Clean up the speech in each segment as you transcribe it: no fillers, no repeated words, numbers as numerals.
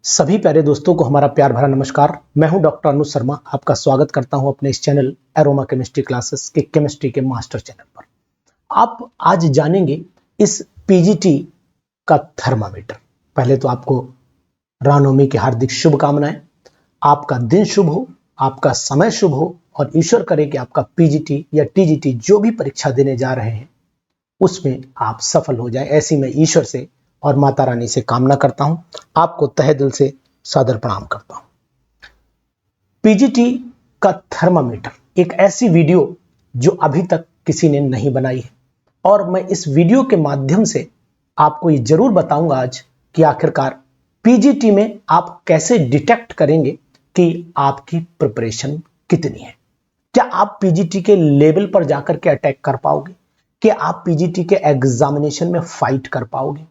सभी प्यारे दोस्तों को हमारा प्यार भरा नमस्कार। मैं हूं डॉक्टर अनुज शर्मा, आपका स्वागत करता हूं अपने इस चैनल एरोमा केमिस्ट्री क्लासेस के केमिस्ट्री के मास्टर चैनल पर। आप आज जानेंगे इस पीजीटी का थर्मामीटर। पहले तो आपको रामनवमी की हार्दिक शुभकामनाएं। आपका दिन शुभ हो, आपका समय शुभ हो और ईश्वर करे कि आपका पीजीटी या टीजीटी जो भी परीक्षा देने जा रहे हैं उसमें आप सफल हो जाए, ऐसी मैं ईश्वर से और माता रानी से कामना करता हूं। आपको तहे दिल से सादर प्रणाम करता हूं। पीजीटी का थर्मामीटर एक ऐसी वीडियो जो अभी तक किसी ने नहीं बनाई है और मैं इस वीडियो के माध्यम से आपको ये जरूर बताऊंगा आज कि आखिरकार पीजीटी में आप कैसे डिटेक्ट करेंगे कि आपकी प्रिपरेशन कितनी है। क्या आप पीजीटी के लेवल पर जाकर के अटैक कर पाओगे? क्या आप पीजीटी के एग्जामिनेशन में फाइट कर पाओगे?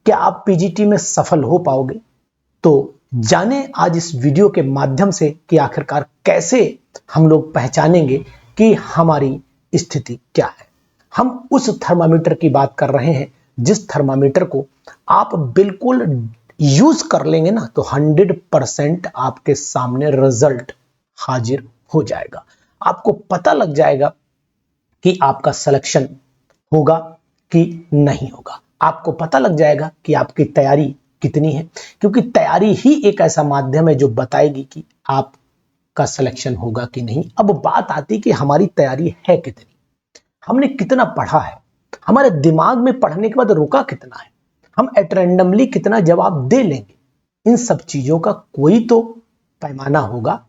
क्या आप पीजीटी में सफल हो पाओगे? तो जाने आज इस वीडियो के माध्यम से कि आखिरकार कैसे हम लोग पहचानेंगे कि हमारी स्थिति क्या है। हम उस थर्मामीटर की बात कर रहे हैं जिस थर्मामीटर को आप बिल्कुल यूज कर लेंगे ना तो 100% आपके सामने रिजल्ट हाजिर हो जाएगा। आपको पता लग जाएगा कि आपका सिलेक्शन होगा कि नहीं होगा। आपको पता लग जाएगा कि आपकी तैयारी कितनी है, क्योंकि तैयारी ही एक ऐसा माध्यम है जो बताएगी कि आपका सिलेक्शन होगा कि नहीं। अब बात आती कि हमारी तैयारी है कितनी, हमने कितना पढ़ा है, हमारे दिमाग में पढ़ने के बाद रुका कितना है, हम एट रैंडमली कितना जवाब दे लेंगे। इन सब चीजों का कोई तो पैमाना होगा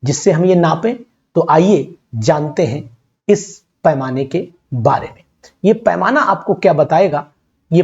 जिससे हम ये नापें। तो आइए जानते हैं इस पैमाने के बारे में। ये पैमाना आपको क्या बताएगा? ये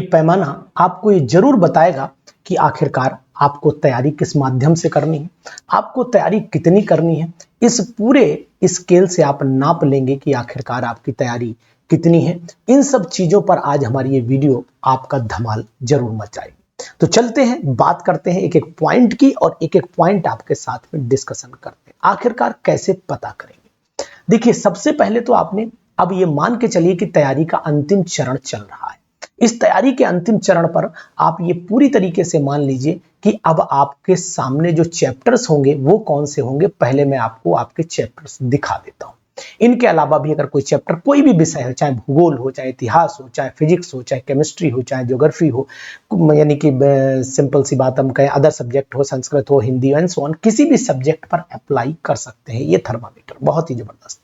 पैमाना आपको ये जरूर बताएगा कि आखिरकार आपको तैयारी किस माध्यम से करनी है, आपको तैयारी कितनी करनी है। इस पूरे स्केल से आप नाप लेंगे कि आखिरकार आपकी तैयारी कितनी है। इन सब चीजों पर आज हमारी ये वीडियो आपका धमाल जरूर मचाएगी। तो चलते हैं, बात करते हैं एक एक पॉइंट की और एक एक पॉइंट आपके साथ में डिस्कशन करते हैं आखिरकार कैसे पता करेंगे। देखिए, सबसे पहले तो आपने अब ये मान के चलिए कि तैयारी का अंतिम चरण चल रहा है। इस तैयारी के अंतिम चरण पर आप ये पूरी तरीके से मान लीजिए कि अब आपके सामने जो चैप्टर्स होंगे वो कौन से होंगे। पहले मैं आपको आपके चैप्टर्स दिखा देता हूं। इनके अलावा भी अगर कोई चैप्टर, कोई भी विषय हो, चाहे भूगोल हो, चाहे इतिहास हो, चाहे फिजिक्स हो, चाहे केमिस्ट्री हो, चाहे ज्योग्राफी हो, यानी कि सिंपल सी बात हम कहें अदर सब्जेक्ट हो, संस्कृत हो, हिंदी एंड सो ऑन, किसी भी सब्जेक्ट पर अप्लाई कर सकते हैं ये थर्मामीटर। बहुत ही जबरदस्त।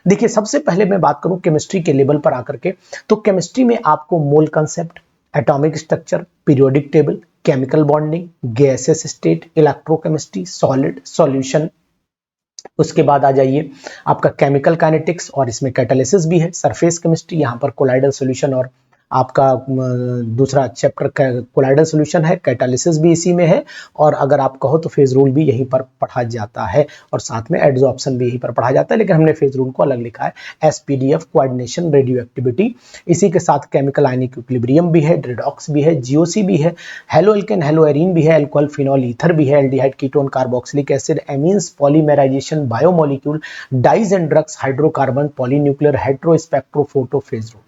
देखिए, सबसे पहले मैं बात करूं केमिस्ट्री के लेवल पर आकर के, तो केमिस्ट्री में आपको मोल concept, atomic structure, periodic table, chemical bonding, gases state, electrochemistry, solid, solution. उसके बाद आ जाइए आपका केमिकल काइनेटिक्स और इसमें कैटालिसिस भी है, सरफेस केमिस्ट्री, यहाँ पर कोलाइडल सॉल्यूशन और आपका दूसरा चैप्टर कोलाइडल सॉल्यूशन है, कैटालिसिस भी इसी में है। और अगर आप कहो तो फेज रूल भी यहीं पर पढ़ा जाता है और साथ में एडजॉर्प्शन भी यहीं पर पढ़ा जाता है, लेकिन हमने फेज रूल को अलग लिखा है। एसपीडीएफ, कोऑर्डिनेशन, रेडियो एक्टिविटी, इसी के साथ केमिकल आयनिक इक्विलिब्रियम भी है, रिडॉक्स भी है, जीओसी भी है, हेलो एल्केन, हेलो एरीन भी है, अल्कोहल, फिनॉल, ईथर भी है, aldehyde, ketone, carboxylic acid, amines, polymerisation, biomolecule, dyes and drugs, hydrocarbon, polynuclear, हेट्रोस्पेक्ट्रोफोटो, फेज रूल।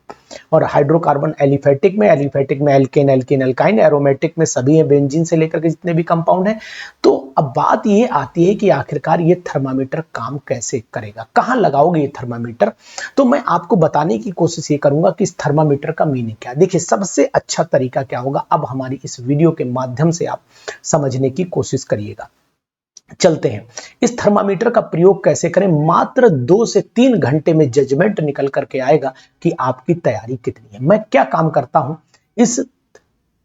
और हाइड्रोकार्बन एलिफेटिक में एल्केन, एल्कीन, एल्काइन, एरोमेटिक में सभी है, बेंजीन से लेकर के जितने भी कंपाउंड हैं। तो अब बात ये आती है कि आखिरकार ये थर्मामीटर काम कैसे करेगा, कहां लगाओगे ये थर्मामीटर। तो मैं आपको बताने की कोशिश ये करूंगा कि इस थर्मामीटर का मीनिंग क्या है। देखिए, सबसे अच्छा तरीका क्या होगा, अब हमारी इस वीडियो के माध्यम से आप समझने की कोशिश करिएगा। चलते हैं, इस थर्मामीटर का प्रयोग कैसे करें। मात्र 2 से 3 घंटे में जजमेंट निकल करके आएगा कि आपकी तैयारी कितनी है। मैं क्या काम करता हूं, इस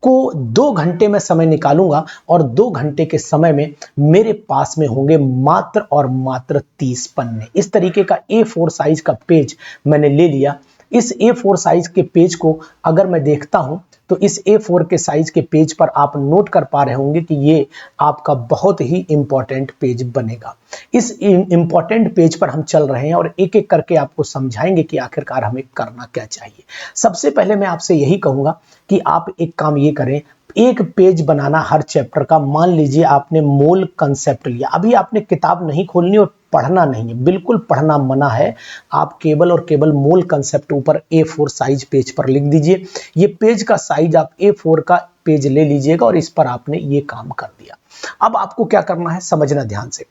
को 2 घंटे में समय निकालूंगा और 2 घंटे के समय में मेरे पास में होंगे मात्र और मात्र 30 पन्ने। इस तरीके का A4 साइज का पेज मैंने ले लिया। इस A4 साइज के पेज को अगर मैं देखता हूं तो इस A4 के साइज के पेज पर आप नोट कर पा रहे होंगे कि ये आपका बहुत ही इंपॉर्टेंट पेज बनेगा। इस इंपॉर्टेंट पेज पर हम चल रहे हैं और एक एक करके आपको समझाएंगे कि आखिरकार हमें करना क्या चाहिए। सबसे पहले मैं आपसे यही कहूंगा कि आप एक काम ये करें, एक पेज बनाना हर चैप्टर का। मान लीजिए आपने मोल कंसेप्ट लिया, अभी आपने किताब नहीं खोलनी और पढ़ना नहीं है, बिल्कुल पढ़ना मना है। आप केवल और केवल मोल कंसेप्ट ऊपर A4 साइज पेज पर लिख दीजिए। ये पेज का साइज आप A4 का पेज ले लीजिएगा और इस पर आपने ये काम कर दिया। अब आपको क्या करना है, समझना ध्यान से।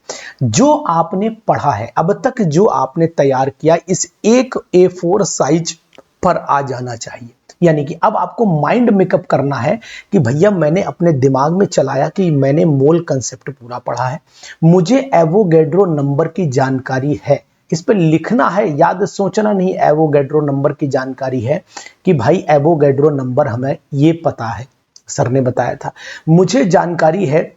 जो आपने पढ़ा है अब तक, जो आपने तैयार किया, इस एक A4 साइज पर आ जाना चाहिए। यानी कि अब आपको माइंड मेकअप करना है कि भैया मैंने अपने दिमाग में चलाया कि मैंने मोल कंसेप्ट पूरा पढ़ा है, मुझे एवोगैड्रो नंबर की जानकारी है, इस पर लिखना है, याद सोचना नहीं। एवोगैड्रो नंबर की जानकारी है कि भाई एवोगैड्रो नंबर हमें ये पता है, सर ने बताया था। मुझे जानकारी है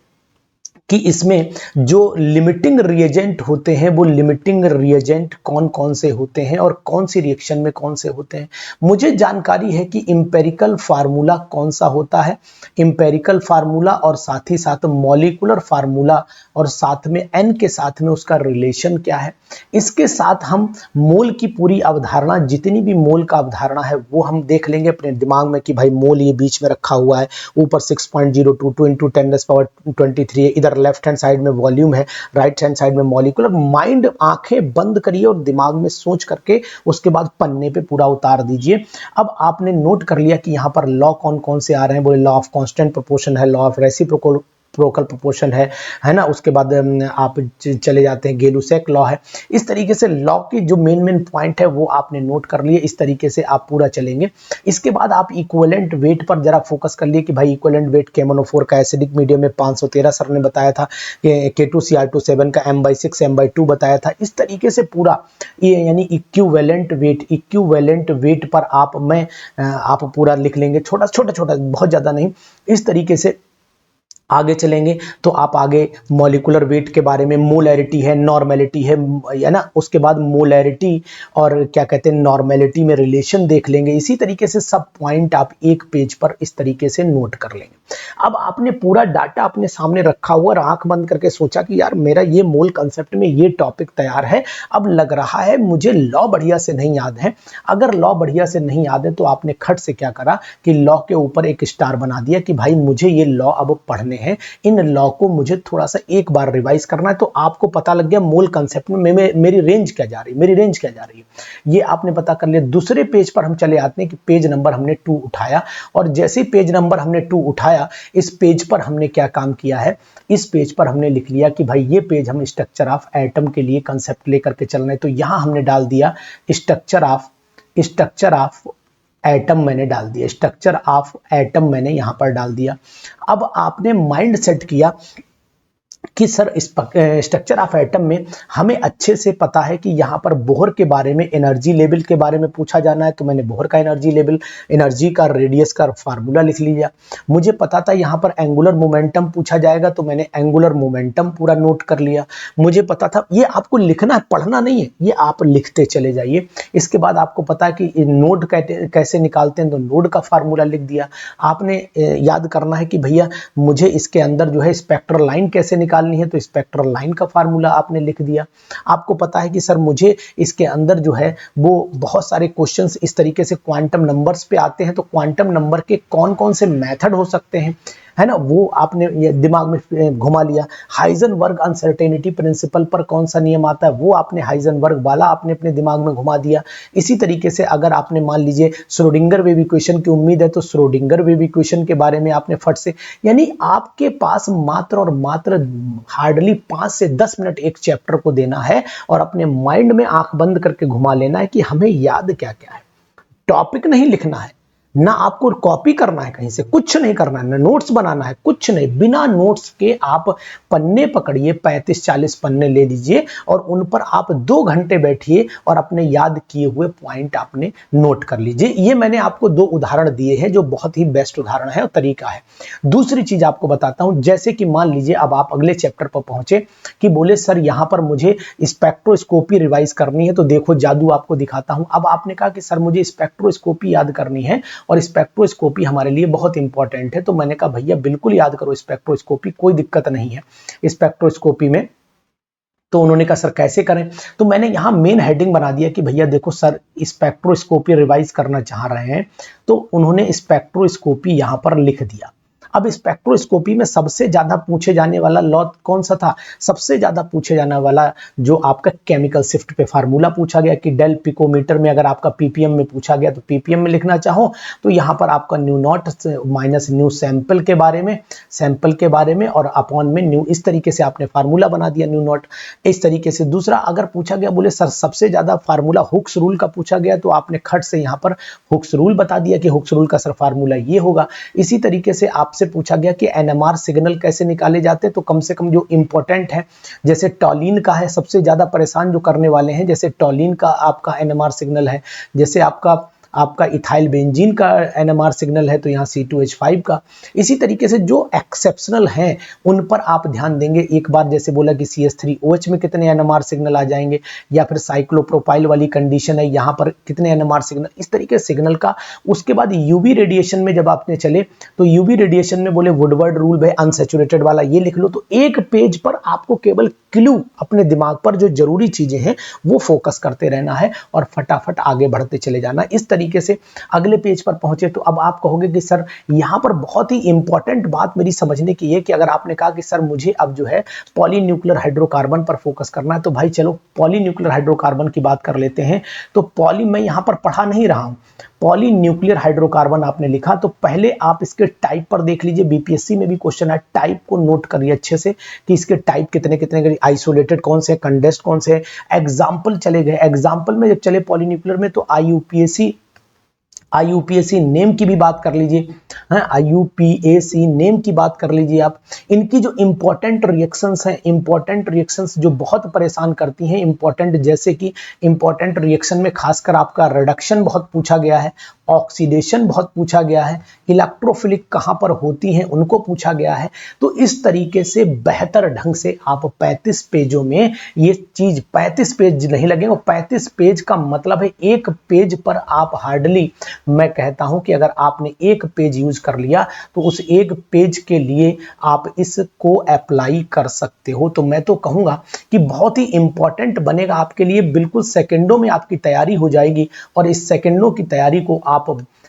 कि इसमें जो लिमिटिंग रिएजेंट होते हैं वो लिमिटिंग रिएजेंट कौन कौन से होते हैं और कौन सी रिएक्शन में कौन से होते हैं। मुझे जानकारी है कि एम्पिरिकल फार्मूला कौन सा होता है, एम्पिरिकल फार्मूला और साथ ही साथ मॉलिक्यूलर फार्मूला और साथ में एन के साथ में उसका रिलेशन क्या है। इसके साथ हम मोल की पूरी अवधारणा, जितनी भी मोल का अवधारणा है वो हम देख लेंगे अपने दिमाग में कि भाई मोल ये बीच में रखा हुआ है, ऊपर 6.022 इंटू 10⁻23 है, इधर लेफ्ट हैंड साइड में वॉल्यूम है, राइट हैंड साइड में मॉलिक्यूलर। माइंड आंखें बंद करिए और दिमाग में सोच करके उसके बाद पन्ने पे पूरा उतार दीजिए। अब आपने नोट कर लिया कि यहाँ पर लॉ कौन कौन से आ रहे हैं, बोले लॉ ऑफ कांस्टेंट प्रोपोर्शन है, लॉ ऑफ रेसिप्रोकल प्रोपोर्शन है ना। उसके बाद आप चले जाते हैं गेलुसेक लॉ है। इस तरीके से लॉ की जो मेन पॉइंट है वो आपने नोट कर लिए, इस तरीके से आप पूरा चलेंगे। इसके बाद आप इक्विवेलेंट वेट पर जरा फोकस कर लिए कि भाई इक्विवेलेंट वेट KMnO4 का एसिडिक मीडियम में 513 सर ने बताया था, K2Cr27 का M/6 M/2 बताया था। इस तरीके से पूरा ये यानी इक्विवेलेंट वेट पर आप पूरा लिख लेंगे, छोटा बहुत ज्यादा नहीं। इस तरीके से आगे चलेंगे तो आप आगे मॉलिक्यूलर वेट के बारे में, मोलैरिटी है, नॉर्मेलिटी है ना, उसके बाद मोलैरिटी और क्या कहते हैं नॉर्मेलिटी में रिलेशन देख लेंगे। इसी तरीके से सब पॉइंट आप एक पेज पर इस तरीके से नोट कर लेंगे। अब आपने पूरा डाटा अपने सामने रखा हुआ और आंख बंद करके सोचा कि यार मेरा ये मोल कंसेप्ट में ये टॉपिक तैयार है, अब लग रहा है मुझे लॉ बढ़िया से नहीं याद है। अगर लॉ बढ़िया से नहीं याद है तो आपने खट से क्या करा कि लॉ के ऊपर एक स्टार बना दिया कि भाई मुझे ये लॉ अब पढ़ने हैं, इन लॉ को मुझे थोड़ा सा एक बार रिवाइज करना है। तो आपको पता लग गया मोल कंसेप्ट में मेरी रेंज क्या जा रही है, ये आपने पता कर लिया। दूसरे पेज पर हम चले आते हैं कि पेज नंबर हमने 2 उठाया, और जैसे पेज नंबर हमने 2 उठाया, इस पेज पर हमने क्या काम किया है, इस पेज पर हमने लिख लिया कि भाई ये पेज हम स्ट्रक्चर ऑफ एटम के लिए कंसेप्ट लेकर के चल रहे हैं। तो यहां हमने डाल दिया स्ट्रक्चर ऑफ एटम, मैंने डाल दिया स्ट्रक्चर ऑफ एटम, मैंने यहां पर डाल दिया। अब आपने माइंड सेट किया कि सर इस स्ट्रक्चर ऑफ एटम में हमें अच्छे से पता है कि यहाँ पर बोहर के बारे में, एनर्जी लेवल के बारे में पूछा जाना है, तो मैंने बोहर का एनर्जी लेवल, एनर्जी का रेडियस का फार्मूला लिख लिया। मुझे पता था यहाँ पर एंगुलर मोमेंटम पूछा जाएगा, तो मैंने एंगुलर मोमेंटम पूरा नोट कर लिया। मुझे पता था, ये आपको लिखना है, पढ़ना नहीं है, ये आप लिखते चले जाइए। इसके बाद आपको पता है कि नोड कैसे निकालते हैं, तो नोड का फार्मूला लिख दिया। आपने याद करना है कि भैया मुझे इसके अंदर जो है स्पेक्ट्रल लाइन कैसे निकालनी है, तो स्पेक्ट्रल लाइन का फार्मूला आपने लिख दिया। आपको पता है कि सर मुझे इसके अंदर जो है वो बहुत सारे क्वेश्चंस इस तरीके से क्वांटम नंबर्स पे आते हैं, तो क्वांटम नंबर के कौन कौन से मेथड हो सकते हैं, है ना, वो आपने ये दिमाग में घुमा लिया। हाइजेनबर्ग अनसर्टेनिटी प्रिंसिपल पर कौन सा नियम आता है, वो आपने हाइजेनबर्ग वाला आपने अपने दिमाग में घुमा दिया। इसी तरीके से अगर आपने मान लीजिए श्रोडिंगर वेव इक्वेशन की उम्मीद है, तो श्रोडिंगर वेव इक्वेशन के बारे में आपने फट से, यानी आपके पास मात्र और मात्र हार्डली 5 से 10 मिनट एक चैप्टर को देना है और अपने माइंड में आंख बंद करके घुमा लेना है कि हमें याद क्या क्या है। टॉपिक नहीं लिखना है, ना आपको कॉपी करना है, कहीं से कुछ नहीं करना है, ना नोट्स बनाना है, कुछ नहीं। बिना नोट्स के आप पन्ने पकड़िए, 35-40 पन्ने ले लीजिए और उन पर आप 2 घंटे बैठिए और अपने याद किए हुए पॉइंट आपने नोट कर लीजिए। ये मैंने आपको 2 उदाहरण दिए हैं जो बहुत ही बेस्ट उदाहरण है और तरीका है। दूसरी चीज आपको बताता हूं, जैसे कि मान लीजिए अब आप अगले चैप्टर पर पहुंचे कि बोले सर यहां पर मुझे स्पेक्ट्रोस्कोपी रिवाइज करनी है, तो देखो जादू आपको दिखाता हूं। अब आपने कहा कि सर मुझे स्पेक्ट्रोस्कोपी याद करनी है और स्पेक्ट्रोस्कोपी हमारे लिए बहुत इंपॉर्टेंट है, तो मैंने कहा भैया बिल्कुल याद करो स्पेक्ट्रोस्कोपी, कोई दिक्कत नहीं है स्पेक्ट्रोस्कोपी में। तो उन्होंने कहा सर कैसे करें, तो मैंने यहां मेन हेडिंग बना दिया कि भैया देखो सर स्पेक्ट्रोस्कोपी रिवाइज करना चाह रहे हैं, तो उन्होंने स्पेक्ट्रोस्कोपी यहां पर लिख दिया। अब स्पेक्ट्रोस्कोपी में सबसे ज्यादा पूछे जाने वाला लॉ कौन सा था? सबसे ज्यादा पूछे जाने वाला जो आपका केमिकल शिफ्ट पे फार्मूला पूछा गया कि डेल पिकोमीटर में अगर आपका पीपीएम में पूछा गया तो पीपीएम में लिखना चाहो तो यहां पर आपका new not minus new sample के बारे में और अपॉन में न्यू, इस तरीके से आपने फार्मूला बना दिया न्यू नॉट इस तरीके से। दूसरा अगर पूछा गया बोले सर सबसे ज्यादा फार्मूला हुक्स रूल का पूछा गया तो आपने खट से यहां पर हुक्स रूल बता दिया कि हुक्स रूल का सर फार्मूला ये होगा। इसी तरीके से आपसे पूछा गया कि एनएमआर सिग्नल कैसे निकाले जाते हैं, तो कम से कम जो इंपॉर्टेंट है जैसे टॉलिन का है, सबसे ज्यादा परेशान जो करने वाले हैं, जैसे टॉलिन का आपका एनएमआर सिग्नल है, जैसे आपका इथाइल बेंजीन का एनएमआर सिग्नल है तो यहाँ C2H5 का। इसी तरीके से जो एक्सेप्शनल हैं उन पर आप ध्यान देंगे। एक बार जैसे बोला कि CH3OH में कितने एनएमआर सिग्नल आ जाएंगे, या फिर साइक्लोप्रोपाइल वाली कंडीशन है यहाँ पर कितने एनएमआर सिग्नल, इस तरीके सिग्नल का। उसके बाद यूवी रेडिएशन में जब आपने चले तो यूवी रेडिएशन में बोले वुडवर्ड रूल भाई अनसैचुरेटेड वाला ये लिख लो। तो एक पेज पर आपको केवल क्लू अपने दिमाग पर जो जरूरी चीजें हैं वो फोकस करते रहना है और फटाफट आगे बढ़ते चले जाना। इस तरीके से अगले पेज पर पहुंचे तो अब आप कहोगे कि सर यहां पर बहुत ही इंपॉर्टेंट बात मेरी समझने की है कि अगर आपने कहा कि सर मुझे अब जो है पॉलीन्यूक्लियर हाइड्रोकार्बन पर फोकस करना है तो भाई चलो पॉलीन्यूक्लियर हाइड्रोकार्बन की बात कर लेते हैं। तो पॉली मैं यहां पर पढ़ा नहीं रहा हूं, पॉलीन्यूक्लियर हाइड्रोकार्बन आपने लिखा तो पहले आप इसके टाइप पर देख लीजिए। बीपीएससी में भी क्वेश्चन है, टाइप को नोट करिए अच्छे से कि इसके टाइप कितने कितने, आइसोलेटेड कौन से, कंडेंस्ड कौन से। एग्जाम्पल चले गए, एग्जाम्पल में जब चले पॉलीन्यूक्लियर में तो आईयूपीएसी नेम की भी बात कर लीजिए, आईयूपीएसी नेम की बात कर लीजिए आप। इनकी जो इंपॉर्टेंट रिएक्शंस हैं, इंपॉर्टेंट रिएक्शंस जो बहुत परेशान करती हैं, इंपॉर्टेंट जैसे कि इंपॉर्टेंट रिएक्शन में खासकर आपका रिडक्शन बहुत पूछा गया है, ऑक्सीडेशन बहुत पूछा गया है, इलेक्ट्रोफिलिक कहां पर होती हैं उनको पूछा गया है। तो इस तरीके से बेहतर ढंग से आप 35 पेजों में ये चीज, 35 पेज नहीं लगेंगे, 35 पेज का मतलब है एक पेज पर आप हार्डली, मैं कहता हूं कि अगर आपने एक पेज यूज कर लिया तो उस एक पेज के लिए आप इसको अप्लाई कर सकते हो। तो मैं तो कहूंगा कि बहुत ही इंपॉर्टेंट बनेगा आपके लिए, बिल्कुल सेकंडों में आपकी तैयारी हो जाएगी और इस सेकंडों की तैयारी को आप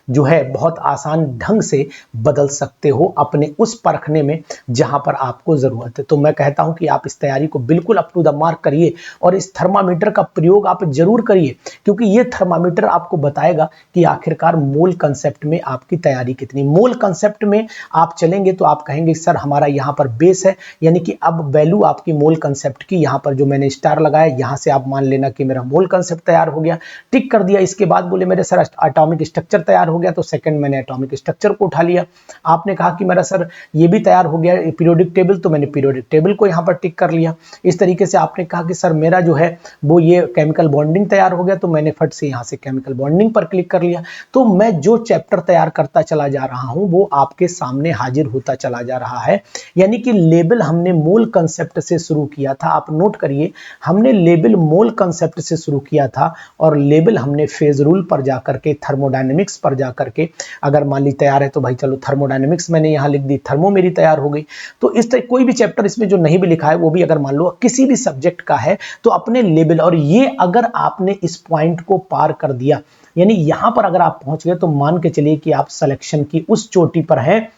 जो है बहुत आसान ढंग से बदल सकते हो अपने उस परखने में जहां पर आपको जरूरत है। तो मैं कहता हूं कि आप इस तैयारी को बिल्कुल अप टू द मार्क करिए और इस थर्मामीटर का प्रयोग आप जरूर करिए, क्योंकि ये थर्मामीटर आपको बताएगा कि आखिरकार मोल कंसेप्ट में आपकी तैयारी कितनी। मोल कंसेप्ट में आप चलेंगे तो आप कहेंगे सर हमारा यहाँ पर बेस है, यानी कि अब वैल्यू आपकी मोल कंसेप्ट की, यहाँ पर जो मैंने स्टार लगाया यहां से आप मान लेना कि मेरा मोल कंसेप्ट तैयार हो गया, टिक कर दिया। इसके बाद बोले मेरे सर एटॉमिक स्ट्रक्चर तैयार हो गया, तो सेकंड मैंने एटॉमिक स्ट्रक्चर को उठा लिया। आपने कहा कि मेरा सर ये भी तैयार हो गया पीरियोडिक टेबल, तो मैंने पीरियोडिक टेबल को यहां पर टिक कर लिया। इस तरीके से आपने कहा कि सर मेरा जो है वो ये केमिकल बॉन्डिंग तैयार हो गया, तो मैंने फट से यहां से केमिकल बॉन्डिंग पर क्लिक कर लिया। तो मैं जो चैप्टर तैयार करता चला जा रहा हूं वो आपके सामने हाजिर होता चला जा रहा है। यानी कि लेबल हमने मोल कंसेप्ट से शुरू किया था, आप नोट करिए, हमने लेबल मोल कंसेप्ट से शुरू किया था और लेबल हमने फेज रूल पर जाकर के, थर्मोडायनेमिक्स पर जाकर के, अगर मान ली तैयार है तो भाई चलो थर्मोडायनेमिक्स मैंने यहां लिख दी, थर्मो मेरी तैयार हो गई। तो इस तरह कोई भी चैप्टर इसमें जो नहीं भी लिखा है वो भी अगर मान लो किसी भी सब्जेक्ट का है तो अपने लेवल, और ये अगर आपने इस पॉइंट को पार कर दिया, यानी यहां पर अगर आप पहुंच गए तो मान के चलिए कि आप सिलेक्शन की उस चोटी पर हैं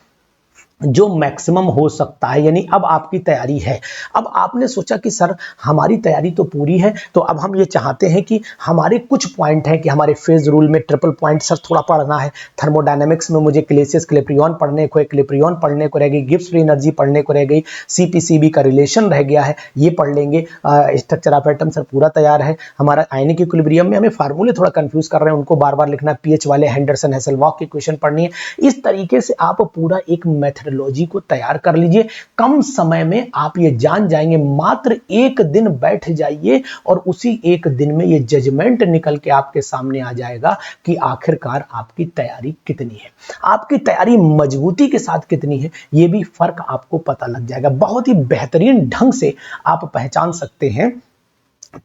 जो मैक्सिमम हो सकता है, यानी अब आपकी तैयारी है। अब आपने सोचा कि सर हमारी तैयारी तो पूरी है, तो अब हम ये चाहते हैं कि हमारे कुछ पॉइंट हैं कि हमारे फेज रूल में ट्रिपल पॉइंट सर थोड़ा पढ़ना है, थर्मोडायनेमिक्स में मुझे क्लेसियस क्लेप्रियन पढ़ने को है, क्लेप्रियन पढ़ने को रह गई, गिब्स फ्री एनर्जी पढ़ने को रह गई, सीपीसीबी का रिलेशन रह गया है, ये पढ़ लेंगे। स्ट्रक्चर ऑफ एटम सर पूरा तैयार है। हमारा आयनिक इक्विलिब्रियम में हमें फार्मूले थोड़ा कंफ्यूज कर रहे हैं, उनको बार बार लिखना, पीएच वाले हेंडरसन हेसेलबॉक की क्वेश्चन पढ़नी है। इस तरीके से आप पूरा एक मेथडोलॉजी को तैयार कर लीजिए। कम समय में आप ये जान जाएंगे, मात्र एक दिन बैठ जाइए और उसी एक दिन में ये जजमेंट निकल के आपके सामने आ जाएगा कि आखिरकार आपकी तैयारी कितनी है, आपकी तैयारी मजबूती के साथ कितनी है, ये भी फर्क आपको पता लग जाएगा। बहुत ही बेहतरीन ढंग से आप पहचान सकते हैं।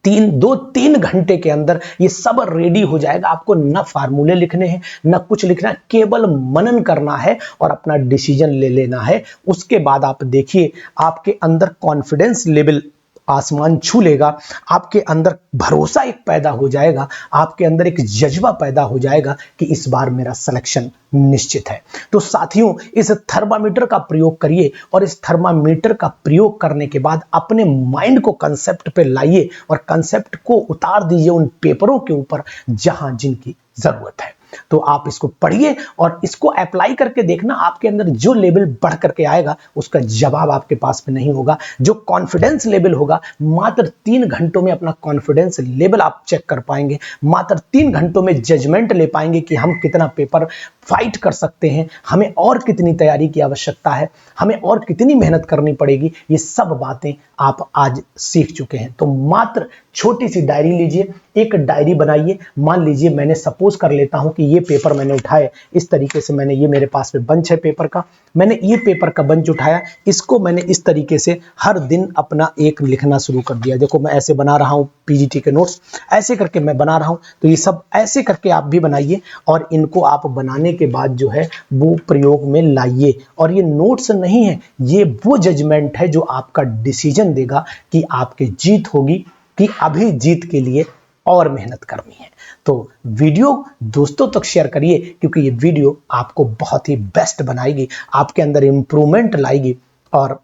3 घंटे के अंदर ये सब रेडी हो जाएगा। आपको न फार्मूले लिखने हैं न कुछ लिखना, केवल मनन करना है और अपना डिसीजन ले लेना है। उसके बाद आप देखिए आपके अंदर कॉन्फिडेंस लेवल आसमान छू लेगा। आपके अंदर भरोसा एक पैदा हो जाएगा, आपके अंदर एक जज्बा पैदा हो जाएगा कि इस बार मेरा सिलेक्शन निश्चित है। तो साथियों, इस थर्मामीटर का प्रयोग करिए और इस थर्मामीटर का प्रयोग करने के बाद अपने माइंड को कंसेप्ट पे लाइए और कंसेप्ट को उतार दीजिए उन पेपरों के ऊपर जहां जिनकी जरूरत है। तो आप इसको पढ़िए और इसको अप्लाई करके देखना, आपके अंदर जो लेवल बढ़ करके आएगा उसका जवाब आपके पास में नहीं होगा। जो कॉन्फिडेंस लेवल होगा, मात्र 3 घंटों में अपना कॉन्फिडेंस लेवल आप चेक कर पाएंगे, मात्र 3 घंटों में जजमेंट ले पाएंगे कि हम कितना पेपर फाइट कर सकते हैं, हमें और कितनी तैयारी की आवश्यकता है, हमें और कितनी मेहनत करनी पड़ेगी। ये सब बातें आप आज सीख चुके हैं। तो मात्र छोटी सी डायरी लीजिए, एक डायरी बनाइए। मान लीजिए मैंने सपोज कर लेता हूं कि ये पेपर मैंने उठाए, इस तरीके से मैंने, ये मेरे पास में बंच है पेपर का, मैंने ये पेपर का बंच उठाया, इसको मैंने इस तरीके से हर दिन अपना एक लिखना शुरू कर दिया। देखो मैं ऐसे बना रहा हूं पीजीटी के नोट्स, ऐसे करके मैं बना रहा हूं। तो ये सब ऐसे करके आप भी बनाइए और इनको आप बनाने के बाद जो है वो प्रयोग में लाइए। और ये नोट्स नहीं है, ये वो जजमेंट है जो आपका डिसीजन देगा कि आपकी जीत होगी कि अभी जीत के लिए और मेहनत करनी है। तो वीडियो दोस्तों तक शेयर करिए, क्योंकि ये वीडियो आपको बहुत ही बेस्ट बनाएगी, आपके अंदर इंप्रूवमेंट लाएगी और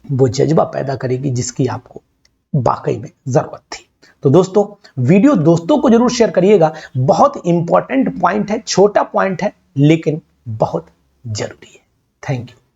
वो जज्बा पैदा करेगी जिसकी आपको वाकई में जरूरत थी। तो दोस्तों, वीडियो दोस्तों को जरूर शेयर करिएगा। बहुत इंपॉर्टेंट पॉइंट है, छोटा पॉइंट है लेकिन बहुत जरूरी है। Thank you.